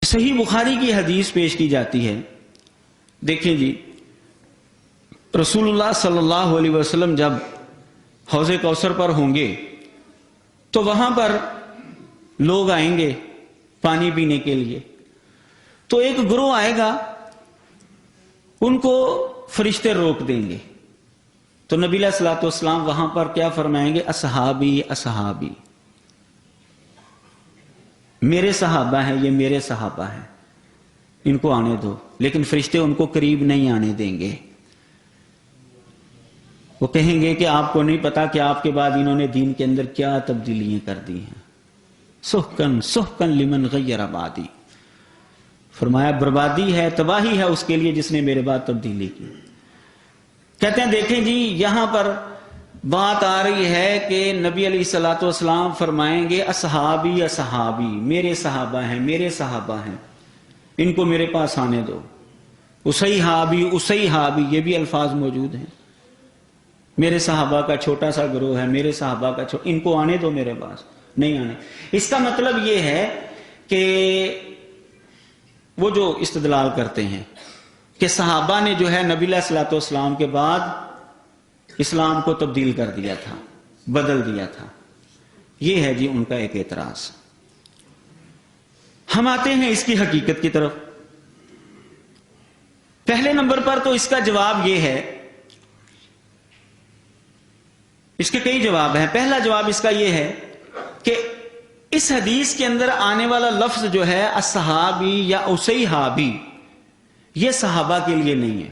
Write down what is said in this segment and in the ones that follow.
صحیح بخاری کی حدیث پیش کی جاتی ہے. دیکھیں جی، رسول اللہ صلی اللہ علیہ وسلم جب حوض کوثر پر ہوں گے تو وہاں پر لوگ آئیں گے پانی پینے کے لیے. تو ایک گروہ آئے گا، ان کو فرشتے روک دیں گے. تو نبی علیہ الصلوۃ والسلام وہاں پر کیا فرمائیں گے؟ اصحابی اصحابی، میرے صحابہ ہیں، یہ میرے صحابہ ہیں، ان کو آنے دو. لیکن فرشتے ان کو قریب نہیں آنے دیں گے. وہ کہیں گے کہ آپ کو نہیں پتا کہ آپ کے بعد انہوں نے دین کے اندر کیا تبدیلیاں کر دی ہیں. سحقن سحقن لمن غیر بعدی، فرمایا بربادی ہے، تباہی ہے اس کے لیے جس نے میرے بعد تبدیلی کی. کہتے ہیں دیکھیں جی، یہاں پر بات آ رہی ہے کہ نبی علیہ الصلوۃ والسلام فرمائیں گے اصحابی اصحابی، میرے صحابہ ہیں، میرے صحابہ ہیں، ان کو میرے پاس آنے دو. اصحابی اصحابی، یہ بھی الفاظ موجود ہیں. میرے صحابہ کا چھوٹا سا گروہ ہے، میرے صحابہ کا ان کو آنے دو میرے پاس. نہیں آنے. اس کا مطلب یہ ہے کہ وہ جو استدلال کرتے ہیں کہ صحابہ نے جو ہے نبی علیہ الصلوۃ والسلام کے بعد اسلام کو تبدیل کر دیا تھا، بدل دیا تھا، یہ ہے جی ان کا ایک اعتراض. ہم آتے ہیں اس کی حقیقت کی طرف. پہلے نمبر پر تو اس کا جواب یہ ہے، اس کے کئی جواب ہیں. پہلا جواب اس کا یہ ہے کہ اس حدیث کے اندر آنے والا لفظ جو ہے اصحابی یا اصحابی، یہ صحابہ کے لیے نہیں ہے،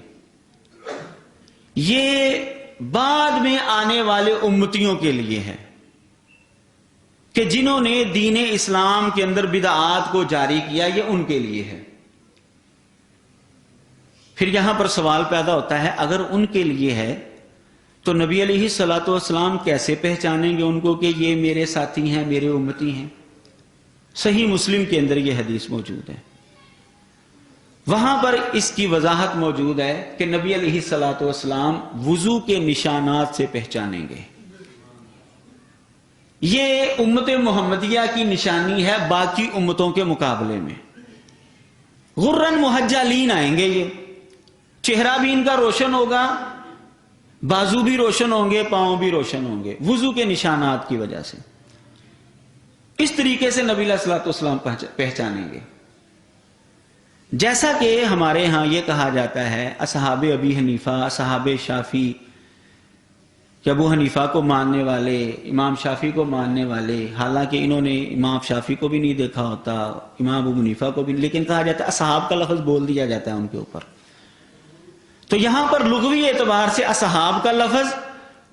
یہ بعد میں آنے والے امتیوں کے لیے ہے کہ جنہوں نے دین اسلام کے اندر بدعات کو جاری کیا، یہ ان کے لیے ہے. پھر یہاں پر سوال پیدا ہوتا ہے، اگر ان کے لیے ہے تو نبی علیہ الصلوۃ والسلام کیسے پہچانیں گے ان کو کہ یہ میرے ساتھی ہیں، میرے امتی ہیں؟ صحیح مسلم کے اندر یہ حدیث موجود ہے، وہاں پر اس کی وضاحت موجود ہے کہ نبی علیہ الصلوۃ والسلام وضو کے نشانات سے پہچانیں گے. یہ امت محمدیہ کی نشانی ہے باقی امتوں کے مقابلے میں. غرن محجلین آئیں گے، یہ چہرہ بھی ان کا روشن ہوگا، بازو بھی روشن ہوں گے، پاؤں بھی روشن ہوں گے، وضو کے نشانات کی وجہ سے. اس طریقے سے نبی علیہ الصلوۃ والسلام پہچانیں گے. جیسا کہ ہمارے ہاں یہ کہا جاتا ہے اصحاب ابی حنیفہ، اصحاب شافعی، کہ ابو حنیفہ کو ماننے والے، امام شافعی کو ماننے والے، حالانکہ انہوں نے امام شافعی کو بھی نہیں دیکھا ہوتا، امام ابو حنیفہ کو بھی، لیکن کہا جاتا ہے اصحاب کا لفظ بول دیا جاتا ہے ان کے اوپر. تو یہاں پر لغوی اعتبار سے اصحاب کا لفظ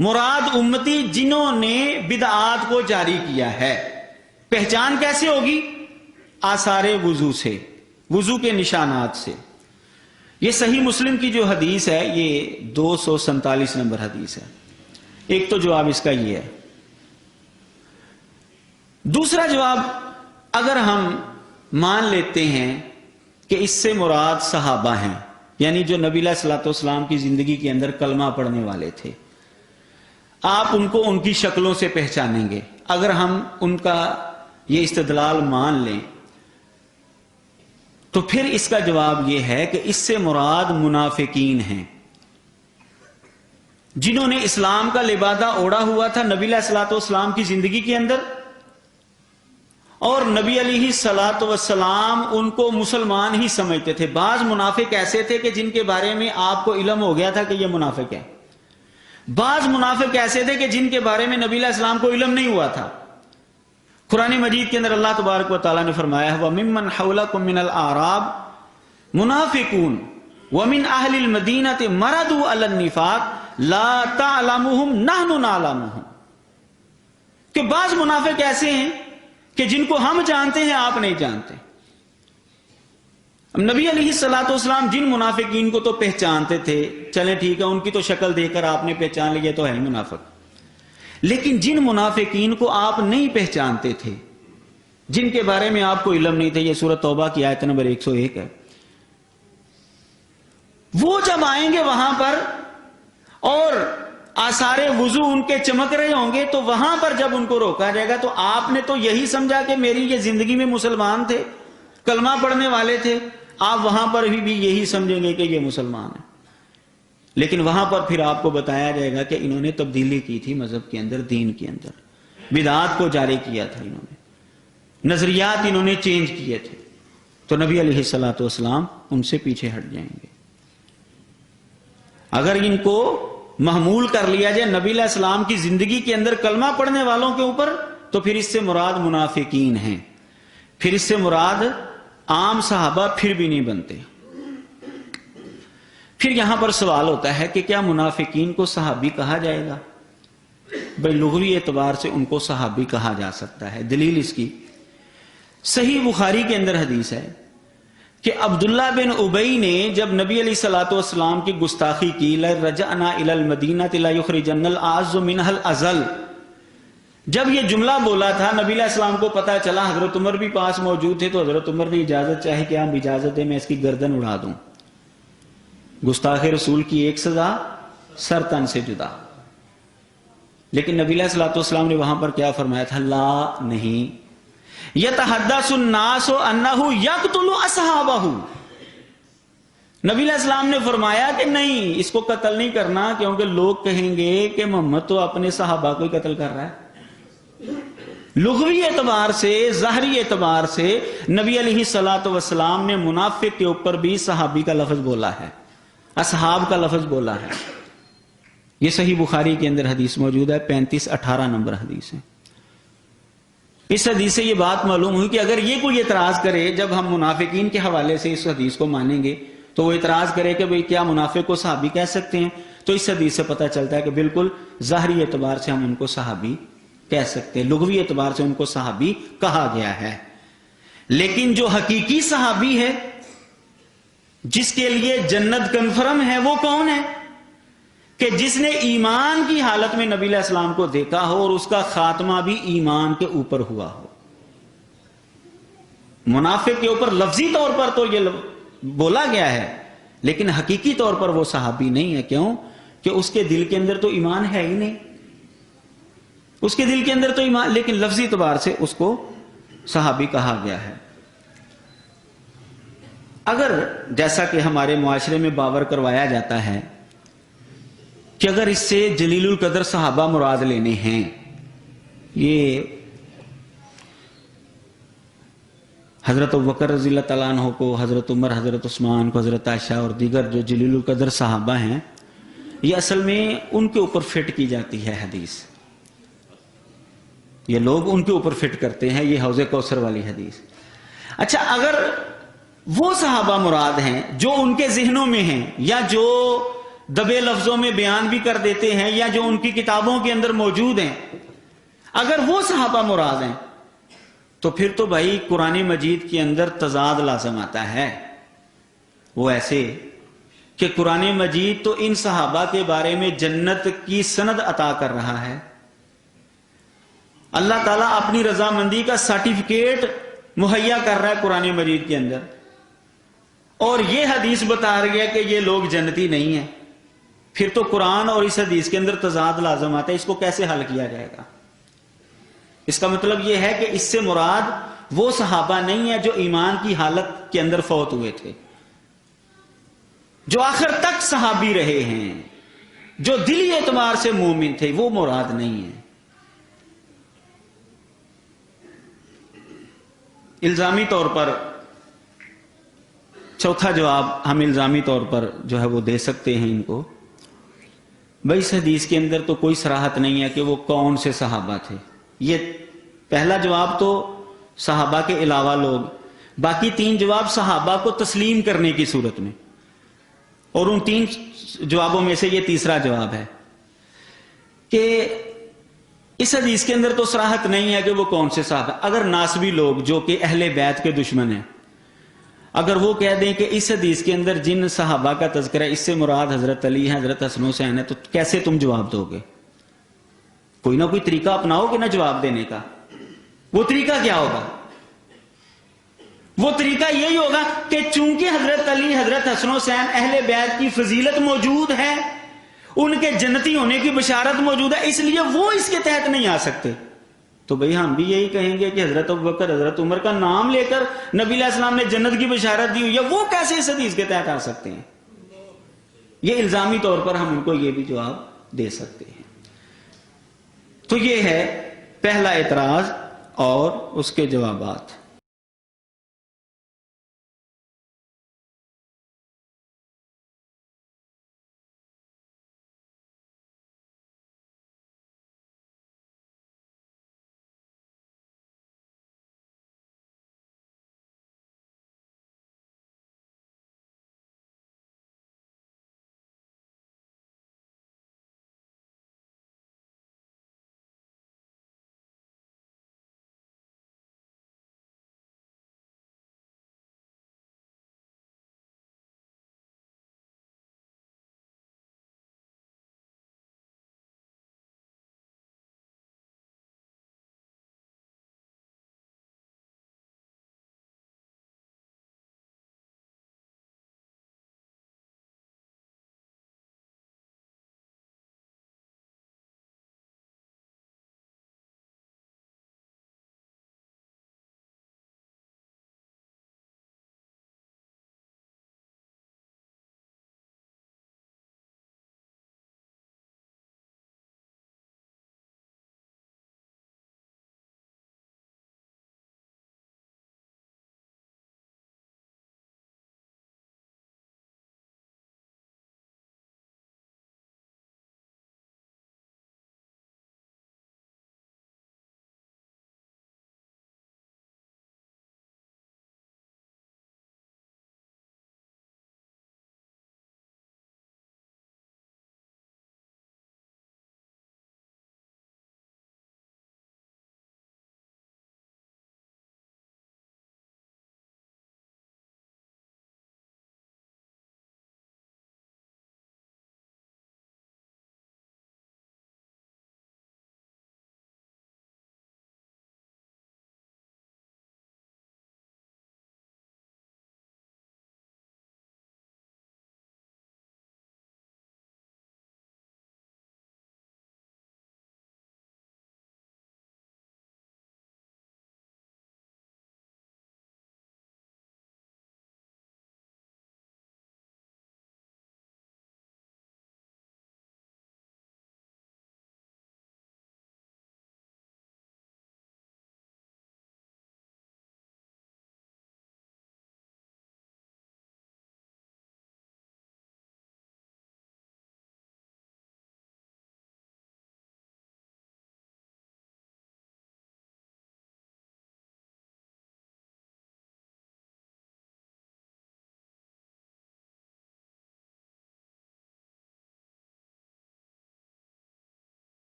مراد امتی جنہوں نے بدعات کو جاری کیا ہے. پہچان کیسے ہوگی؟ آثار وضو سے، وضو کے نشانات سے. یہ صحیح مسلم کی جو حدیث ہے یہ 247 نمبر حدیث ہے. ایک تو جواب اس کا یہ ہے. دوسرا جواب، اگر ہم مان لیتے ہیں کہ اس سے مراد صحابہ ہیں، یعنی جو نبی علیہ الصلوۃ والسلام کی زندگی کے اندر کلمہ پڑھنے والے تھے، آپ ان کو ان کی شکلوں سے پہچانیں گے. اگر ہم ان کا یہ استدلال مان لیں تو پھر اس کا جواب یہ ہے کہ اس سے مراد منافقین ہیں، جنہوں نے اسلام کا لبادہ اوڑھا ہوا تھا نبی علیہ الصلوۃ والسلام کی زندگی کے اندر، اور نبی علیہ الصلوۃ والسلام ان کو مسلمان ہی سمجھتے تھے. بعض منافق ایسے تھے کہ جن کے بارے میں آپ کو علم ہو گیا تھا کہ یہ منافق ہے. بعض منافق ایسے تھے کہ جن کے بارے میں نبی علیہ السلام کو علم نہیں ہوا تھا. قرآن مجید کے اندر اللہ تبارک و تعالیٰ نے فرمایا ہے وَمِمَّنْ حَوْلَكُمْ مِنَ الْأَعْرَابِ مُنَافِقُونَ وَمِنْ أَهْلِ الْمَدِينَةِ مَرَدُوا عَلَى النِّفَاقِ لَا تَعْلَمُهُمْ نَحْنُ نَعْلَمُهُمْ، کہ بعض منافق ایسے ہیں کہ جن کو ہم جانتے ہیں آپ نہیں جانتے. نبی علیہ الصلوۃ والسلام جن منافقین کو تو پہچانتے تھے، چلیں ٹھیک ہے ان کی تو شکل دیکھ کر آپ نے پہچان لیا تو ہے ہی منافق، لیکن جن منافقین کو آپ نہیں پہچانتے تھے، جن کے بارے میں آپ کو علم نہیں تھا، یہ سورۃ توبہ کی آیت نمبر 101 ہے، وہ جب آئیں گے وہاں پر اور آثار وضو ان کے چمک رہے ہوں گے، تو وہاں پر جب ان کو روکا جائے گا تو آپ نے تو یہی سمجھا کہ میری یہ زندگی میں مسلمان تھے، کلمہ پڑھنے والے تھے، آپ وہاں پر بھی یہی سمجھیں گے کہ یہ مسلمان ہیں، لیکن وہاں پر پھر آپ کو بتایا جائے گا کہ انہوں نے تبدیلی کی تھی مذہب کے اندر، دین کے اندر، بدعات کو جاری کیا تھا، انہوں نے نظریات انہوں نے چینج کیے تھے، تو نبی علیہ الصلوۃ والسلام ان سے پیچھے ہٹ جائیں گے۔ اگر ان کو محمول کر لیا جائے نبی علیہ السلام کی زندگی کے اندر کلمہ پڑھنے والوں کے اوپر، تو پھر اس سے مراد منافقین ہیں، پھر اس سے مراد عام صحابہ پھر بھی نہیں بنتے۔ پھر یہاں پر سوال ہوتا ہے کہ کیا منافقین کو صحابی کہا جائے گا؟ بھئی لغوی اعتبار سے ان کو صحابی کہا جا سکتا ہے۔ دلیل اس کی صحیح بخاری کے اندر حدیث ہے کہ عبداللہ بن ابی نے جب نبی علیہ الصلوۃ والسلام کی گستاخی کی، لَرَجَعْنَا إِلَى الْمَدِينَةِ لَيُخْرِجَنَّ الْأَعَزُّ مِنْهَا الْأَذَلَّ، جب یہ جملہ بولا تھا نبی علیہ السلام کو پتا چلا، حضرت عمر بھی پاس موجود تھے، تو حضرت عمر نے اجازت چاہی کہ آپ اجازت دیں میں اس کی گردن اڑا دوں۔ گستاخ رسول کی ایک سزا، سر تن سے جدا۔ لیکن نبی علیہ الصلوۃ والسلام نے وہاں پر کیا فرمایا تھا؟ لا نہیں، یتحدث الناس انہ یقتل اصحابہ، نبی علیہ السلام نے فرمایا کہ نہیں، اس کو قتل نہیں کرنا، کیونکہ لوگ کہیں گے کہ محمد تو اپنے صحابہ کو ہی قتل کر رہا ہے۔ لغوی اعتبار سے، ظاہری اعتبار سے نبی علیہ الصلوۃ والسلام نے منافق کے اوپر بھی صحابی کا لفظ بولا ہے، اصحاب کا لفظ بولا ہے۔ یہ صحیح بخاری کے اندر حدیث موجود ہے، 3518 نمبر حدیث ہے۔ اس حدیث سے یہ بات معلوم ہوئی کہ اگر یہ کوئی اعتراض کرے، جب ہم منافقین کے حوالے سے اس حدیث کو مانیں گے تو وہ اعتراض کرے کہ بھئی کیا منافق کو صحابی کہہ سکتے ہیں، تو اس حدیث سے پتہ چلتا ہے کہ بالکل ظاہری اعتبار سے ہم ان کو صحابی کہہ سکتے ہیں، لغوی اعتبار سے ان کو صحابی کہا گیا ہے۔ لیکن جو حقیقی صحابی ہے، جس کے لیے جنت کنفرم ہے، وہ کون ہے؟ کہ جس نے ایمان کی حالت میں نبی علیہ السلام کو دیکھا ہو اور اس کا خاتمہ بھی ایمان کے اوپر ہوا ہو۔ منافق کے اوپر لفظی طور پر تو یہ بولا گیا ہے، لیکن حقیقی طور پر وہ صحابی نہیں ہے۔ کیوں؟ کہ اس کے دل کے اندر تو ایمان ہے ہی نہیں، اس کے دل کے اندر تو ایمان، لیکن لفظی اعتبار سے اس کو صحابی کہا گیا ہے۔ اگر جیسا کہ ہمارے معاشرے میں باور کروایا جاتا ہے کہ اگر اس سے جلیل القدر صحابہ مراد لینے ہیں، یہ حضرت ابوبکر رضی اللہ تعالیٰ عنہ کو، حضرت عمر، حضرت عثمان کو، حضرت عائشہ اور دیگر جو جلیل القدر صحابہ ہیں، یہ اصل میں ان کے اوپر فٹ کی جاتی ہے حدیث، یہ لوگ ان کے اوپر فٹ کرتے ہیں، یہ حوض کوثر والی حدیث۔ اچھا، اگر وہ صحابہ مراد ہیں جو ان کے ذہنوں میں ہیں، یا جو دبے لفظوں میں بیان بھی کر دیتے ہیں، یا جو ان کی کتابوں کے اندر موجود ہیں، اگر وہ صحابہ مراد ہیں تو پھر تو بھائی قرآن مجید کے اندر تضاد لازم آتا ہے۔ وہ ایسے کہ قرآن مجید تو ان صحابہ کے بارے میں جنت کی سند عطا کر رہا ہے، اللہ تعالیٰ اپنی رضامندی کا سرٹیفکیٹ مہیا کر رہا ہے قرآن مجید کے اندر، اور یہ حدیث بتا رہی ہے کہ یہ لوگ جنتی نہیں ہیں، پھر تو قرآن اور اس حدیث کے اندر تضاد لازم آتا ہے۔ اس کو کیسے حل کیا جائے گا؟ اس کا مطلب یہ ہے کہ اس سے مراد وہ صحابہ نہیں ہے جو ایمان کی حالت کے اندر فوت ہوئے تھے، جو آخر تک صحابی رہے ہیں، جو دلی اعتبار سے مومن تھے، وہ مراد نہیں ہے۔ الزامی طور پر چوتھا جواب ہم الزامی طور پر جو ہے وہ دے سکتے ہیں ان کو، بھائی اس حدیث کے اندر تو کوئی صراحت نہیں ہے کہ وہ کون سے صحابہ تھے۔ یہ پہلا جواب تو صحابہ کے علاوہ لوگ، باقی تین جواب صحابہ کو تسلیم کرنے کی صورت میں، اور ان تین جوابوں میں سے یہ تیسرا جواب ہے کہ اس حدیث کے اندر تو صراحت نہیں ہے کہ وہ کون سے صحابہ۔ اگر ناسبی لوگ جو کہ اہل بیت کے دشمن ہیں، اگر وہ کہہ دیں کہ اس حدیث کے اندر جن صحابہ کا تذکرہ اس سے مراد حضرت علی ہے، حضرت حسن حسین ہے، تو کیسے تم جواب دو گے؟ کوئی نہ کوئی طریقہ اپناؤ گے نا جواب دینے کا۔ وہ طریقہ کیا ہوگا؟ وہ طریقہ یہی ہوگا کہ چونکہ حضرت علی، حضرت حسن حسین اہل بیت کی فضیلت موجود ہے، ان کے جنتی ہونے کی بشارت موجود ہے، اس لیے وہ اس کے تحت نہیں آ سکتے۔ تو بھئی ہم بھی یہی کہیں گے کہ حضرت ابوبکر حضرت عمر کا نام لے کر نبی علیہ السلام نے جنت کی بشارت دی ہوئی ہے، وہ کیسے اس حدیث کے تحت آ سکتے ہیں؟ یہ الزامی طور پر ہم ان کو یہ بھی جواب دے سکتے ہیں۔ تو یہ ہے پہلا اعتراض اور اس کے جوابات۔